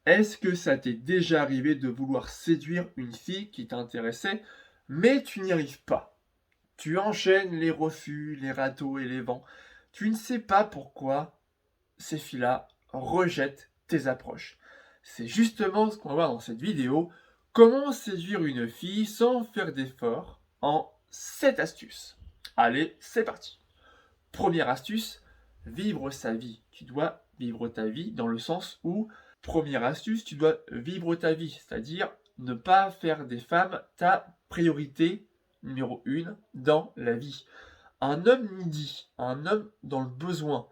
Est-ce que ça t'est déjà arrivé de vouloir séduire une fille qui t'intéressait, mais tu n'y arrives pas? Tu enchaînes les refus, les râteaux et les vents. Tu ne sais pas pourquoi ces filles-là rejettent tes approches. C'est justement ce qu'on va voir dans cette vidéo. Comment séduire une fille sans faire d'efforts en 7 astuces. Allez, c'est parti. Première astuce, vivre sa vie. Tu dois vivre ta vie dans le sens où, première astuce, tu dois vivre ta vie, c'est-à-dire ne pas faire des femmes ta priorité numéro 1 dans la vie. Un homme needy, un homme dans le besoin,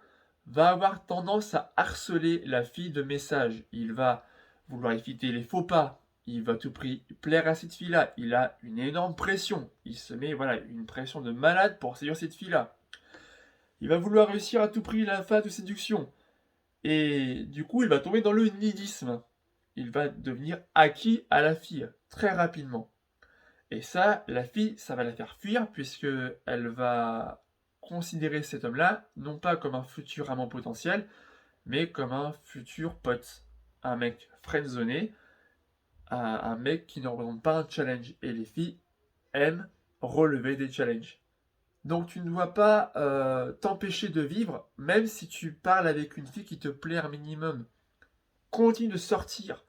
va avoir tendance à harceler la fille de messages. Il va vouloir éviter les faux pas. Il va à tout prix plaire à cette fille-là. Il a une énorme pression. Il se met une pression de malade pour séduire cette fille-là. Il va vouloir réussir à tout prix la phase de séduction. Et du coup, il va tomber dans le nidisme. Il va devenir acquis à la fille très rapidement. Et ça, la fille, ça va la faire fuir puisque elle va considérer cet homme-là non pas comme un futur amant potentiel, mais comme un futur pote. Un mec friendzoné, un mec qui ne représente pas un challenge. Et les filles aiment relever des challenges. Donc tu ne dois pas t'empêcher de vivre, même si tu parles avec une fille qui te plaît un minimum. Continue de sortir,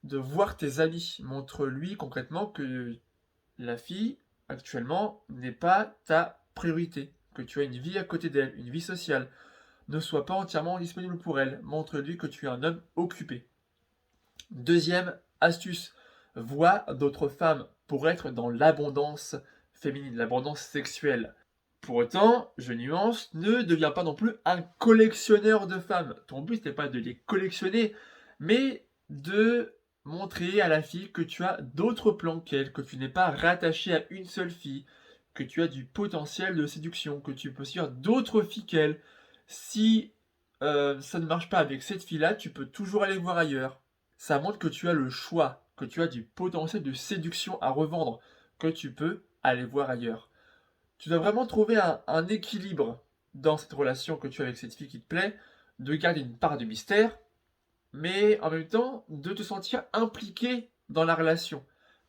de voir tes amis. Montre-lui concrètement que la fille, actuellement, n'est pas ta priorité. Que tu as une vie à côté d'elle, une vie sociale. Ne sois pas entièrement disponible pour elle. Montre-lui que tu es un homme occupé. Deuxième astuce, vois d'autres femmes pour être dans l'abondance féminine, l'abondance sexuelle. Pour autant, je nuance, ne deviens pas non plus un collectionneur de femmes. Ton but n'est pas de les collectionner, mais de montrer à la fille que tu as d'autres plans qu'elle, que tu n'es pas rattaché à une seule fille, que tu as du potentiel de séduction, que tu peux suivre d'autres filles qu'elle. Si ça ne marche pas avec cette fille-là, tu peux toujours aller voir ailleurs. Ça montre que tu as le choix, que tu as du potentiel de séduction à revendre, que tu peux aller voir ailleurs. Tu dois vraiment trouver un équilibre dans cette relation que tu as avec cette fille qui te plaît, de garder une part de mystère, mais en même temps de te sentir impliqué dans la relation.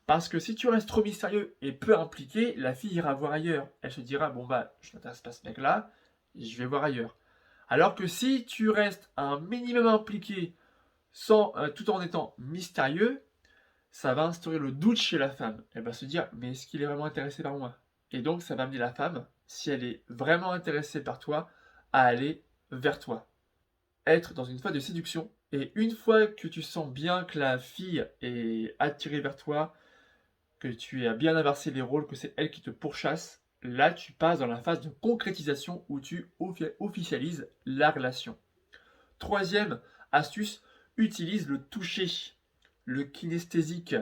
Parce que si tu restes trop mystérieux et peu impliqué, la fille ira voir ailleurs. Elle se dira, bon bah, je m'intéresse pas à ce mec-là, je vais voir ailleurs. Alors que si tu restes un minimum impliqué, tout en étant mystérieux, ça va instaurer le doute chez la femme. Elle va se dire, mais est-ce qu'il est vraiment intéressé par moi? Et donc, ça va amener la femme, si elle est vraiment intéressée par toi, à aller vers toi. Être dans une phase de séduction, et une fois que tu sens bien que la fille est attirée vers toi, que tu as bien inversé les rôles, que c'est elle qui te pourchasse, là, tu passes dans la phase de concrétisation où tu officialises la relation. Troisième astuce, utilise le toucher, le kinesthésique,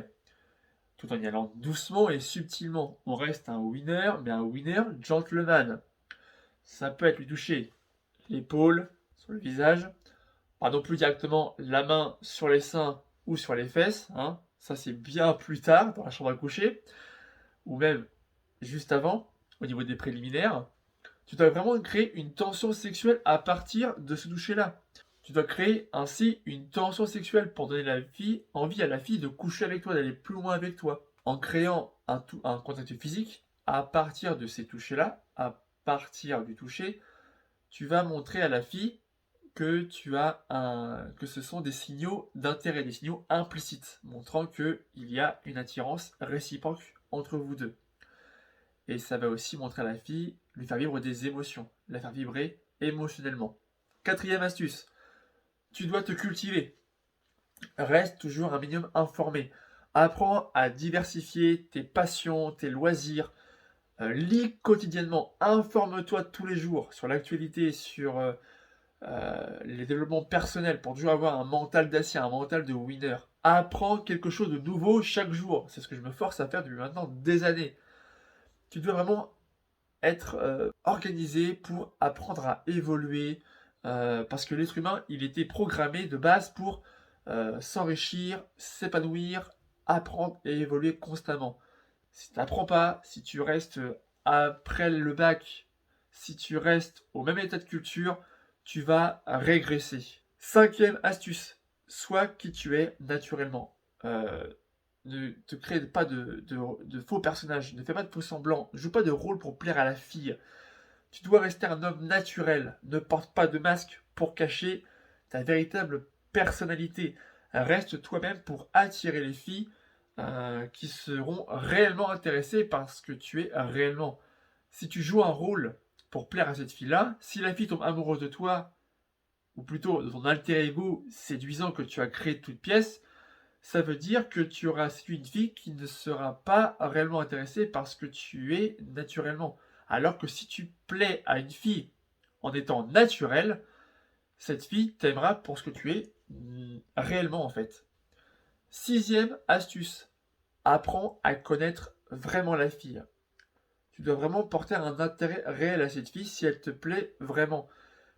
tout en y allant doucement et subtilement. On reste un winner, mais un winner gentleman. Ça peut être lui toucher l'épaule, sur le visage, pas non plus directement la main sur les seins ou sur les fesses, hein. Ça c'est bien plus tard dans la chambre à coucher, ou même juste avant, au niveau des préliminaires. Tu dois vraiment créer une tension sexuelle à partir de ce toucher-là. Tu dois créer ainsi une tension sexuelle pour donner envie à la fille de coucher avec toi, d'aller plus loin avec toi. En créant un contact physique, à partir de ces touchés-là, à partir du toucher, tu vas montrer à la fille que ce sont des signaux d'intérêt, des signaux implicites, montrant qu'il y a une attirance réciproque entre vous deux. Et ça va aussi montrer à la fille, lui faire vivre des émotions, la faire vibrer émotionnellement. Quatrième astuce, tu dois te cultiver. Reste toujours un minimum informé. Apprends à diversifier tes passions, tes loisirs. Lis quotidiennement. Informe-toi tous les jours sur l'actualité, sur les développements personnels pour toujours avoir un mental d'acier, un mental de winner. Apprends quelque chose de nouveau chaque jour. C'est ce que je me force à faire depuis maintenant des années. Tu dois vraiment être organisé pour apprendre à évoluer, parce que l'être humain, il était programmé de base pour s'enrichir, s'épanouir, apprendre et évoluer constamment. Si tu n'apprends pas, si tu restes après le bac, si tu restes au même état de culture, tu vas régresser. Cinquième astuce, sois qui tu es naturellement. Ne te crée pas de faux personnages, ne fais pas de faux semblants, ne joue pas de rôle pour plaire à la fille. Tu dois rester un homme naturel, ne porte pas de masque pour cacher ta véritable personnalité. Reste toi-même pour attirer les filles qui seront réellement intéressées par ce que tu es réellement. Si tu joues un rôle pour plaire à cette fille-là, si la fille tombe amoureuse de toi, ou plutôt de ton alter ego séduisant que tu as créé de toutes pièces, ça veut dire que tu auras séduit une fille qui ne sera pas réellement intéressée par ce que tu es naturellement. Alors que si tu plais à une fille en étant naturel, cette fille t'aimera pour ce que tu es réellement en fait. Sixième astuce, apprends à connaître vraiment la fille. Tu dois vraiment porter un intérêt réel à cette fille si elle te plaît vraiment.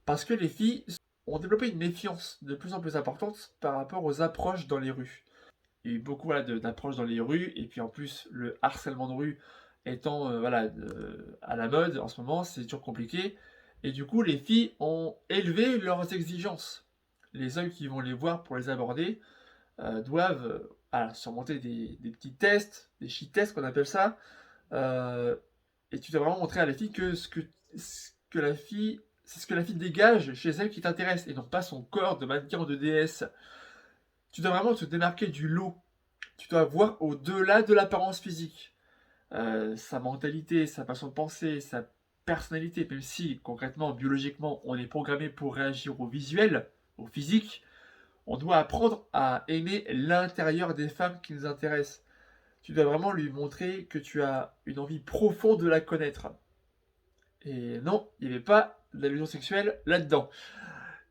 Parce que les filles ont développé une méfiance de plus en plus importante par rapport aux approches dans les rues. Il y a eu beaucoup voilà, d'approches dans les rues, et puis en plus, le harcèlement de rue étant à la mode en ce moment, c'est toujours compliqué. Et du coup, les filles ont élevé leurs exigences. Les hommes qui vont les voir pour les aborder doivent surmonter des petits tests, des shit tests qu'on appelle ça. Euh, et tu dois vraiment montrer à la fille que ce que la fille, c'est ce que la fille dégage chez elle qui t'intéresse, et non pas son corps de mannequin ou de déesse. Tu dois vraiment te démarquer du lot. Tu dois voir au-delà de l'apparence physique. Sa mentalité, sa façon de penser, sa personnalité, même si concrètement, biologiquement, on est programmé pour réagir au visuel, au physique, on doit apprendre à aimer l'intérieur des femmes qui nous intéressent. Tu dois vraiment lui montrer que tu as une envie profonde de la connaître. Et non, il n'y avait pas d'allusion sexuelle là-dedans.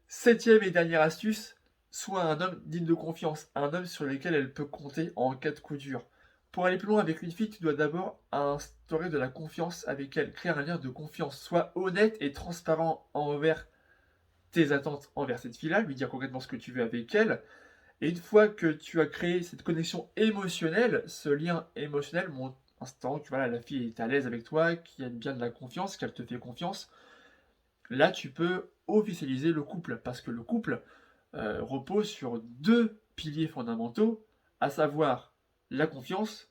Septième et dernière astuce, sois un homme digne de confiance, un homme sur lequel elle peut compter en cas de coup dur. Pour aller plus loin avec une fille, tu dois d'abord instaurer de la confiance avec elle, créer un lien de confiance. Sois honnête et transparent envers tes attentes envers cette fille-là, lui dire concrètement ce que tu veux avec elle. Et une fois que tu as créé cette connexion émotionnelle, ce lien émotionnel montre instant que voilà, la fille est à l'aise avec toi, qu'il y a bien de la confiance, qu'elle te fait confiance, là tu peux officialiser le couple, parce que le couple repose sur deux piliers fondamentaux, à savoir la confiance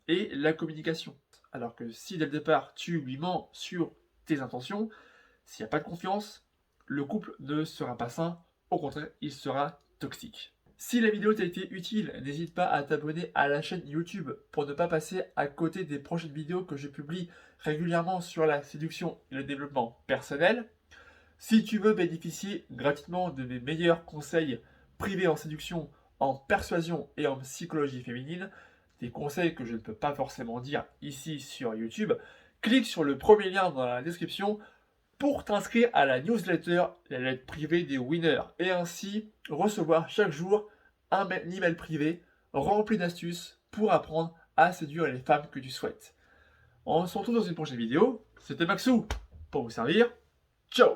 et la communication. Alors que si dès le départ tu lui mens sur tes intentions, s'il n'y a pas de confiance, le couple ne sera pas sain, au contraire, il sera toxique. Si la vidéo t'a été utile, n'hésite pas à t'abonner à la chaîne YouTube pour ne pas passer à côté des prochaines vidéos que je publie régulièrement sur la séduction et le développement personnel. Si tu veux bénéficier gratuitement de mes meilleurs conseils privés en séduction, en persuasion et en psychologie féminine, des conseils que je ne peux pas forcément dire ici sur YouTube, clique sur le premier lien dans la description pour t'inscrire à la newsletter, la lettre privée des winners, et ainsi recevoir chaque jour un email privé rempli d'astuces pour apprendre à séduire les femmes que tu souhaites. On se retrouve dans une prochaine vidéo. C'était Maxou pour vous servir. Ciao!